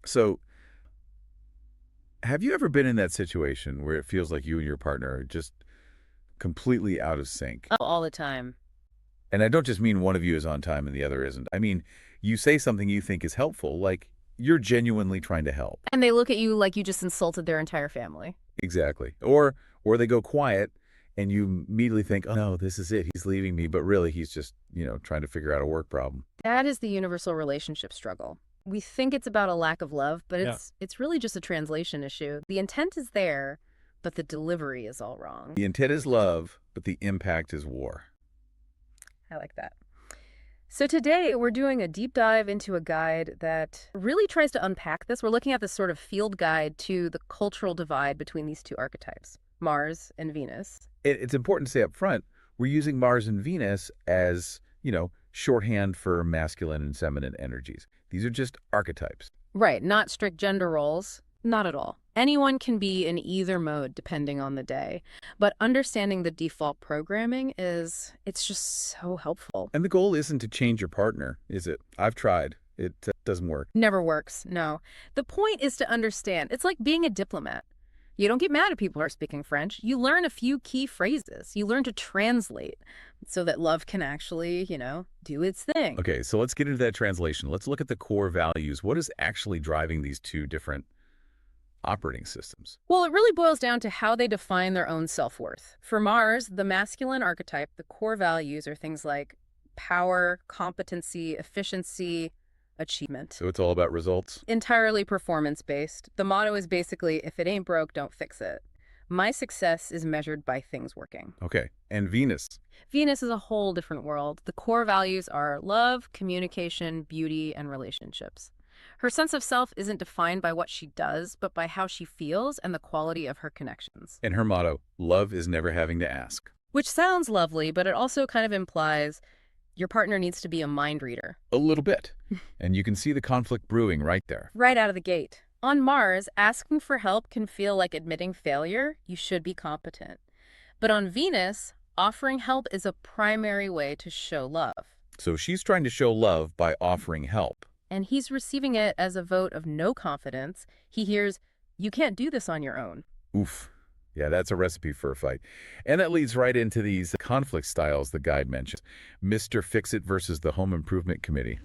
So, have you ever been in that situation where it feels like you and your partner are just completely out of sync? Oh, all the time. And I don't just mean one of you is on time and the other isn't. I mean, you say something you think is helpful, like you're genuinely trying to help. And they look at you like you just insulted their entire family. Exactly. Or they go quiet and you immediately think, "Oh no, this is it. He's leaving me." But really, he's just, trying to figure out a work problem. That is the universal relationship struggle. We think it's about a lack of love, but Yeah. it's really just a translation issue. The intent is there, but the delivery is all wrong. The intent is love, but the impact is war. I like that. So today we're doing a deep dive into a guide that really tries to unpack this. We're looking at this sort of field guide to the cultural divide between these two archetypes, Mars and Venus. It's important to say up front, we're using Mars and Venus as, shorthand for masculine and feminine energies. These are just archetypes. Right, not strict gender roles. Not at all. Anyone can be in either mode depending on the day. But understanding the default programming it's just so helpful. And the goal isn't to change your partner, is it? I've tried. It doesn't work. Never works, no. The point is to understand. It's like being a diplomat. You don't get mad at people who are speaking French. You learn a few key phrases. You learn to translate so that love can actually, do its thing. Okay, so let's get into that translation. Let's look at the core values. What is actually driving these two different operating systems? Well, it really boils down to how they define their own self-worth. For Mars, the masculine archetype, the core values are things like power, competency, efficiency, achievement. So it's all about results? Entirely performance-based. The motto is basically, if it ain't broke, don't fix it. My success is measured by things working. Okay, and Venus? Venus is a whole different world. The core values are love, communication, beauty, and relationships. Her sense of self isn't defined by what she does, but by how she feels and the quality of her connections. And her motto, love is never having to ask. Which sounds lovely, but it also kind of implies your partner needs to be a mind reader. A little bit. And you can see the conflict brewing right there. Right out of the gate. On Mars, asking for help can feel like admitting failure. You should be competent. But on Venus, offering help is a primary way to show love. So she's trying to show love by offering help. And he's receiving it as a vote of no confidence. He hears, you can't do this on your own. Oof. Yeah, that's a recipe for a fight. And that leads right into these conflict styles the guide mentions. Mr. Fix-It versus the Home Improvement Committee.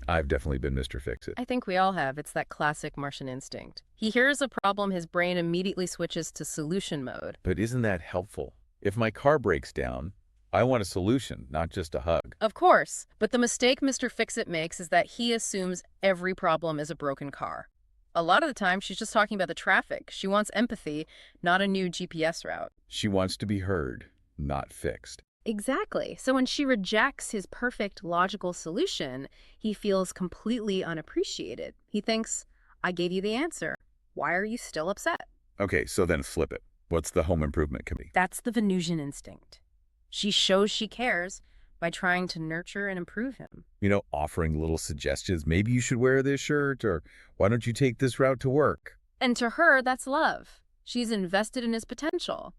I've definitely been Mr. Fix-It. I think we all have. It's that classic Martian instinct. He hears a problem, his brain immediately switches to solution mode. But isn't that helpful? If my car breaks down, I want a solution, not just a hug. Of course, but the mistake Mr. Fix-It makes is that he assumes every problem is a broken car. A lot of the time, she's just talking about the traffic. She wants empathy, not a new GPS route. She wants to be heard, not fixed. Exactly. So when she rejects his perfect logical solution, he feels completely unappreciated. He thinks, I gave you the answer. Why are you still upset? Okay, so then flip it. What's the Home Improvement Committee? That's the Venusian instinct. She shows she cares by trying to nurture and improve him. Offering little suggestions. Maybe you should wear this shirt, or why don't you take this route to work? And to her, that's love. She's invested in his potential.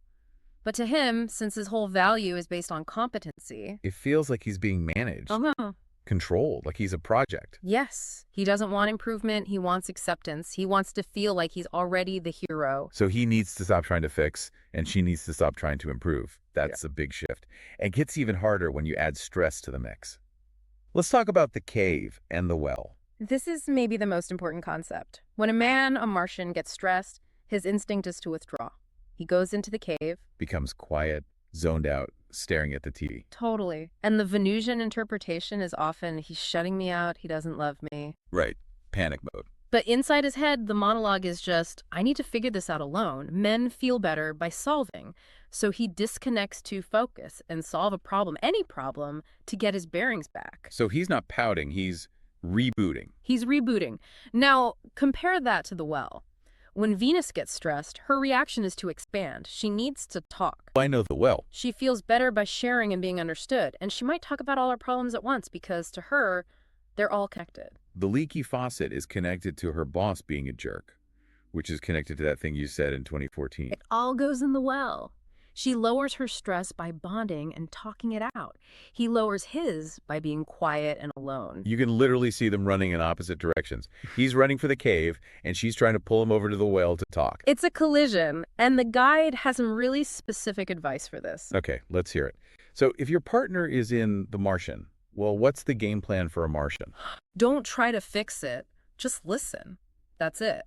But to him, since his whole value is based on competency... It feels like he's being managed, Oh, no. controlled, like he's a project. Yes, he doesn't want improvement. He wants acceptance. He wants to feel like he's already the hero. So he needs to stop trying to fix, and she needs to stop trying to improve. That's a big shift. And gets even harder when you add stress to the mix. Let's talk about the cave and the well. This is maybe the most important concept. When a Martian, gets stressed, his instinct is to withdraw. He goes into the cave. Becomes quiet, zoned out, staring at the TV. Totally. And the Venusian interpretation is often, he's shutting me out, he doesn't love me. Right. Panic mode. But inside his head, the monologue is just, I need to figure this out alone. Men feel better by solving. So he disconnects to focus and solve a problem, any problem, to get his bearings back. So he's not pouting, he's rebooting. He's rebooting. Now, compare that to the well. When Venus gets stressed, her reaction is to expand. She needs to talk. I know the well. She feels better by sharing and being understood. And she might talk about all her problems at once because to her, they're all connected. The leaky faucet is connected to her boss being a jerk, which is connected to that thing you said in 2014. It all goes in the well. She lowers her stress by bonding and talking it out. He lowers his by being quiet and alone. You can literally see them running in opposite directions. He's running for the cave, and she's trying to pull him over to the well to talk. It's a collision, and the guide has some really specific advice for this. Okay, let's hear it. So if your partner is in The Martian, well, what's the game plan for a Martian? Don't try to fix it. Just listen. That's it.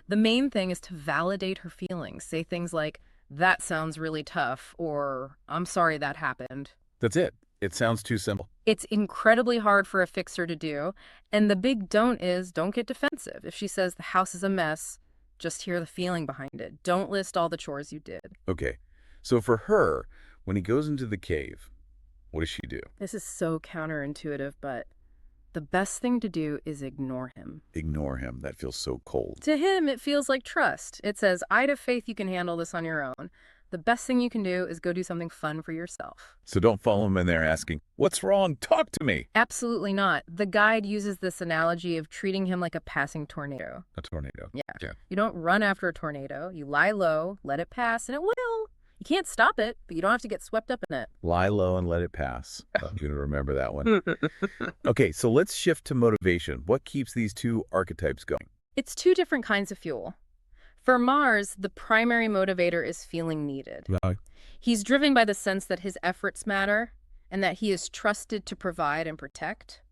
The main thing is to validate her feelings. Say things like, "That sounds really tough," or "I'm sorry that happened." That's it. It sounds too simple. It's incredibly hard for a fixer to do, and the big don't is don't get defensive. If she says the house is a mess, just hear the feeling behind it. Don't list all the chores you did. Okay, so for her, when he goes into the cave, what does she do? This is so counterintuitive, but the best thing to do is ignore him. Ignore him. That feels so cold. To him, it feels like trust. It says, "I'd have faith you can handle this on your own. The best thing you can do is go do something fun for yourself." So don't follow him in there asking, "What's wrong? Talk to me." Absolutely not. The guide uses this analogy of treating him like a passing tornado. A tornado. Yeah. You don't run after a tornado. You lie low, let it pass, and it will. You can't stop it, but you don't have to get swept up in it. Lie low and let it pass. I'm going to remember that one. Okay, so let's shift to motivation. What keeps these two archetypes going? It's two different kinds of fuel. For Mars, the primary motivator is feeling needed. He's driven by the sense that his efforts matter and that he is trusted to provide and protect.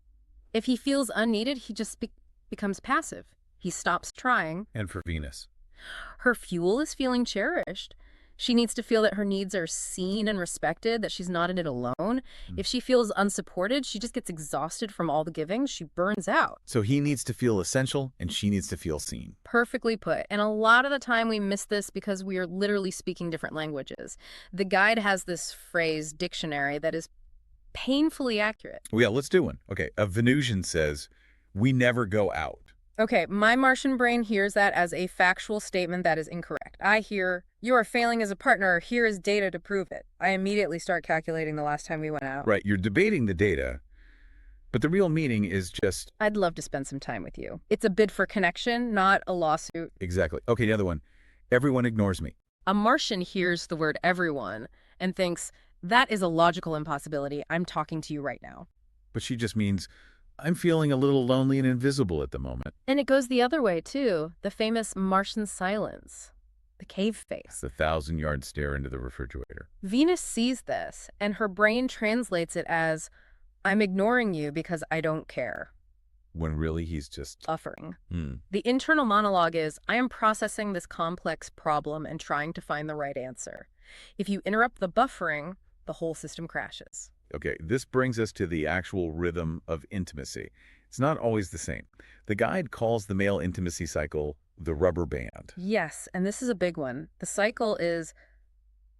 If he feels unneeded, he just becomes passive. He stops trying. And for Venus? Her fuel is feeling cherished. She needs to feel that her needs are seen and respected, that she's not in it alone. If she feels unsupported, she just gets exhausted from all the giving. She burns out. So he needs to feel essential, and she needs to feel seen. Perfectly put. And a lot of the time we miss this because we are literally speaking different languages. The guide has this phrase, dictionary, that is painfully accurate. Well, yeah, let's do one. Okay, a Venusian says, "We never go out." Okay, my Martian brain hears that as a factual statement that is incorrect. I hear, "You are failing as a partner. Here is data to prove it." I immediately start calculating the last time we went out. Right, you're debating the data, but the real meaning is just... "I'd love to spend some time with you." It's a bid for connection, not a lawsuit. Exactly. Okay, the other one. Everyone ignores me. A Martian hears the word everyone and thinks, "That is a logical impossibility. I'm talking to you right now." But she just means, "I'm feeling a little lonely and invisible at the moment." And it goes the other way, too. The famous Martian silence. The cave face. The 1,000-yard stare into the refrigerator. Venus sees this, and her brain translates it as, "I'm ignoring you because I don't care." When really he's just... Buffering. The internal monologue is, "I am processing this complex problem and trying to find the right answer." If you interrupt the buffering, the whole system crashes. Okay, this brings us to the actual rhythm of intimacy. It's not always the same. The guide calls the male intimacy cycle the rubber band. Yes, and this is a big one. The cycle is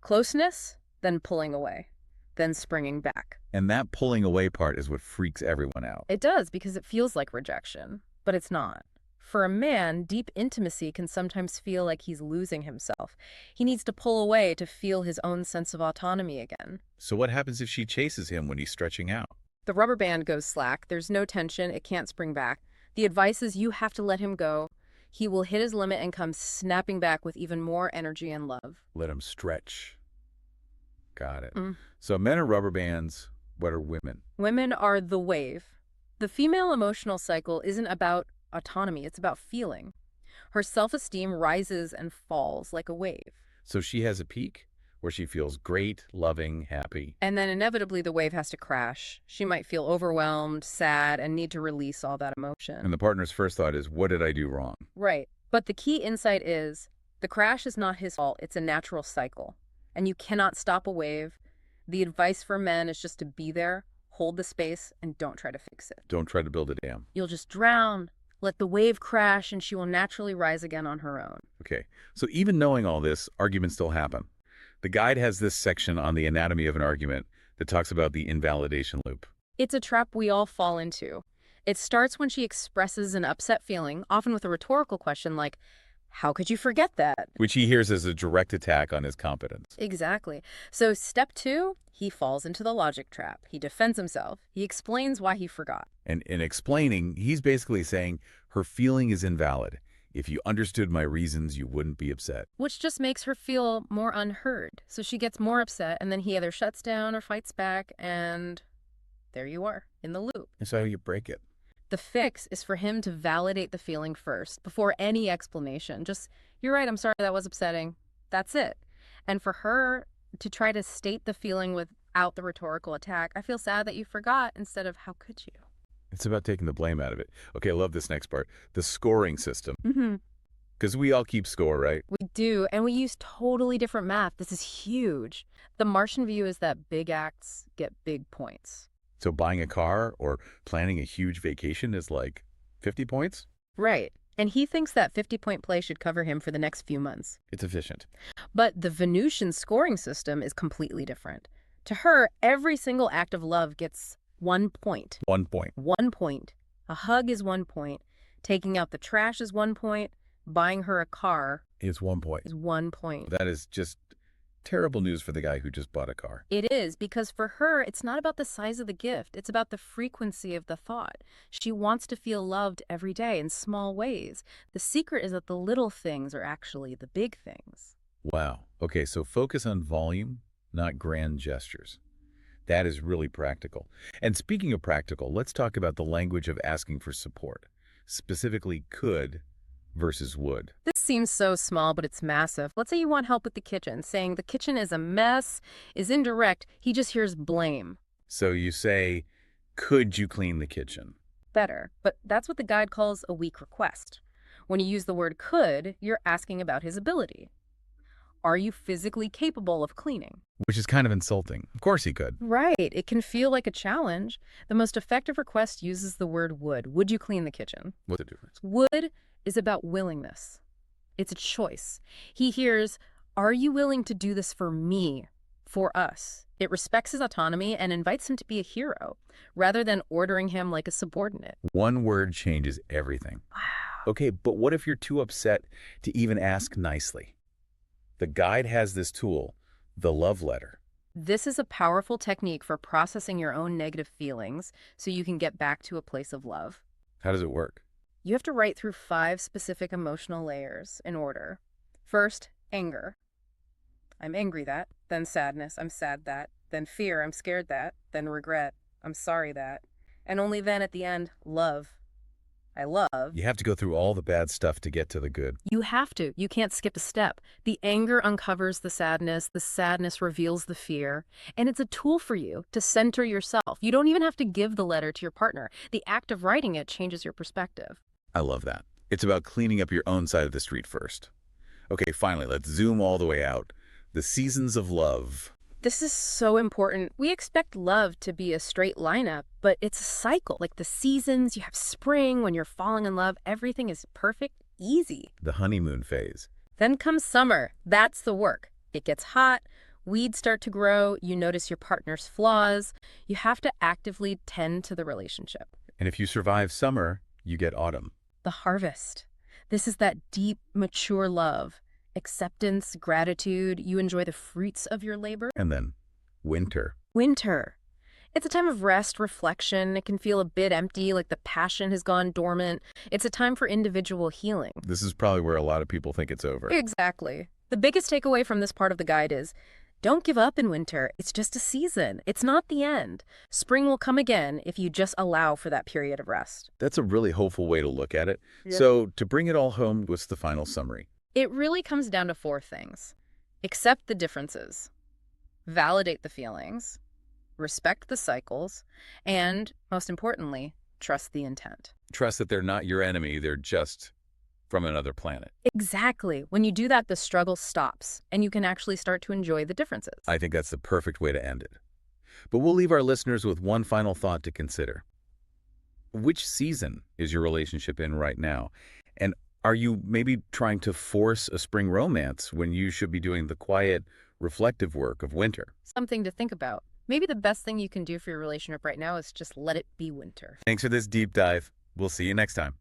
closeness, then pulling away, then springing back. And that pulling away part is what freaks everyone out. It does, because it feels like rejection, but it's not. For a man, deep intimacy can sometimes feel like he's losing himself. He needs to pull away to feel his own sense of autonomy again. So what happens if she chases him when he's stretching out? The rubber band goes slack. There's no tension. It can't spring back. The advice is you have to let him go. He will hit his limit and come snapping back with even more energy and love. Let him stretch. Got it. So men are rubber bands. What are women? Women are the wave. The female emotional cycle isn't about autonomy. It's about feeling. Her self-esteem rises and falls like a wave. So she has a peak where she feels great, loving, happy. And then inevitably the wave has to crash. She might feel overwhelmed, sad, and need to release all that emotion. And the partner's first thought is, what did I do wrong? Right. But the key insight is the crash is not his fault. It's a natural cycle. And you cannot stop a wave. The advice for men is just to be there, hold the space, and don't try to fix it. Don't try to build a dam. You'll just drown. Let the wave crash, and she will naturally rise again on her own. Okay. So even knowing all this, arguments still happen. The guide has this section on the anatomy of an argument that talks about the invalidation loop. It's a trap we all fall into. It starts when she expresses an upset feeling, often with a rhetorical question like, "How could you forget that?" Which he hears as a direct attack on his competence. Exactly. So step 2, he falls into the logic trap. He defends himself. He explains why he forgot. And in explaining, he's basically saying her feeling is invalid. If you understood my reasons, you wouldn't be upset. Which just makes her feel more unheard. So she gets more upset, and then he either shuts down or fights back, and there you are, in the loop. That's how you break it. The fix is for him to validate the feeling first, before any explanation. Just, you're right, I'm sorry, that was upsetting. That's it. And for her to try to state the feeling without the rhetorical attack, I feel sad that you forgot, instead of how could you? It's about taking the blame out of it. Okay, I love this next part. The scoring system. Mm-hmm. Because we all keep score, right? We do, and we use totally different math. This is huge. The Martian view is that big acts get big points. So buying a car or planning a huge vacation is like 50 points? Right. And he thinks that 50-point play should cover him for the next few months. It's efficient. But the Venusian scoring system is completely different. To her, every single act of love gets 1 point. 1 point. 1 point. A hug is 1 point. Taking out the trash is 1 point. Buying her a car Is 1 point. is 1 point. That is just terrible news for the guy who just bought a car. It is, because for her, it's not about the size of the gift. It's about the frequency of the thought. She wants to feel loved every day in small ways. The secret is that the little things are actually the big things. Wow. Okay, so focus on volume, not grand gestures. That is really practical. And speaking of practical, let's talk about the language of asking for support, specifically could versus would. This seems so small, but it's massive. Let's say you want help with the kitchen. Saying the kitchen is a mess is indirect. He just hears blame. So you say, could you clean the kitchen? Better, but that's what the guide calls a weak request. When you use the word could, you're asking about his ability. Are you physically capable of cleaning? Which is kind of insulting. Of course he could. Right. It can feel like a challenge. The most effective request uses the word would. Would you clean the kitchen? What's the difference? Would is about willingness. It's a choice. He hears, are you willing to do this for me, for us? It respects his autonomy and invites him to be a hero, rather than ordering him like a subordinate. One word changes everything. Wow. Okay, but what if you're too upset to even ask nicely? The guide has this tool, the love letter. This is a powerful technique for processing your own negative feelings so you can get back to a place of love. How does it work? You have to write through 5 specific emotional layers in order. First, anger. I'm angry that. Then sadness. I'm sad that. Then fear. I'm scared that. Then regret. I'm sorry that. And only then at the end, love. I love. You have to go through all the bad stuff to get to the good. You have to. You can't skip a step. The anger uncovers the sadness reveals the fear, and it's a tool for you to center yourself. You don't even have to give the letter to your partner. The act of writing it changes your perspective. I love that. It's about cleaning up your own side of the street first. Okay, finally, let's zoom all the way out. The seasons of love. This is so important. We expect love to be a straight lineup, but it's a cycle. Like the seasons, you have spring, when you're falling in love, everything is perfect, easy. The honeymoon phase. Then comes summer. That's the work. It gets hot, weeds start to grow, you notice your partner's flaws. You have to actively tend to the relationship. And if you survive summer, you get autumn. The harvest. This is that deep, mature love. Acceptance, gratitude, you enjoy the fruits of your labor. And then winter. Winter. It's a time of rest, reflection. It can feel a bit empty, like the passion has gone dormant. It's a time for individual healing. This is probably where a lot of people think it's over. Exactly. The biggest takeaway from this part of the guide is, don't give up in winter. It's just a season. It's not the end. Spring will come again if you just allow for that period of rest. That's a really hopeful way to look at it. Yeah. So to bring it all home, what's the final summary? It really comes down to 4 things. Accept the differences, validate the feelings, respect the cycles, and, most importantly, trust the intent. Trust that they're not your enemy, they're just from another planet. Exactly. When you do that, the struggle stops, and you can actually start to enjoy the differences. I think that's the perfect way to end it. But we'll leave our listeners with one final thought to consider. Which season is your relationship in right now? And are you maybe trying to force a spring romance when you should be doing the quiet, reflective work of winter? Something to think about. Maybe the best thing you can do for your relationship right now is just let it be winter. Thanks for this deep dive. We'll see you next time.